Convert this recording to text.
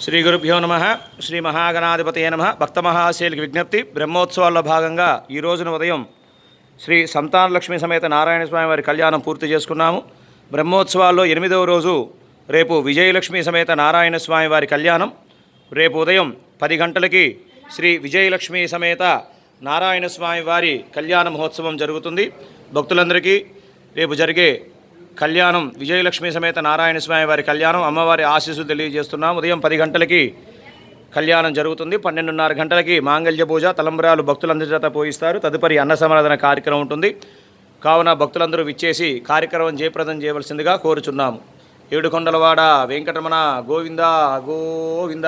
శ్రీ గురుభ్యో నమ. శ్రీ మహాగణాధిపతయే నమ. భక్త మహాశైలికి విజ్ఞప్తి. బ్రహ్మోత్సవాల్లో భాగంగా ఈ రోజున ఉదయం శ్రీ సంతానలక్ష్మి సమేత నారాయణ స్వామి వారి కళ్యాణం పూర్తి చేసుకున్నాము. బ్రహ్మోత్సవాల్లో 8వ రోజు రేపు విజయలక్ష్మి సమేత నారాయణ స్వామి వారి కళ్యాణం. రేపు ఉదయం 10 గంటలకి శ్రీ విజయలక్ష్మి సమేత నారాయణ స్వామి వారి కళ్యాణ మహోత్సవం జరుగుతుంది. భక్తులందరికీ రేపు జరిగే కళ్యాణం విజయలక్ష్మి సమేత నారాయణ స్వామి వారి కళ్యాణం అమ్మవారి ఆశీస్సులు తెలియజేస్తున్నాం. ఉదయం 10 గంటలకి కళ్యాణం జరుగుతుంది. 12:30 గంటలకి మాంగళ్య పూజ తలంబ్రాలు భక్తులందరి చేత పోయిస్తారు. తదుపరి అన్న సమారాధన కార్యక్రమం ఉంటుంది. కావున భక్తులందరూ విచ్చేసి కార్యక్రమం జయప్రదం చేయవలసిందిగా కోరుచున్నాము. ఏడుకొండలవాడ వెంకటరమణ గోవింద గోవింద.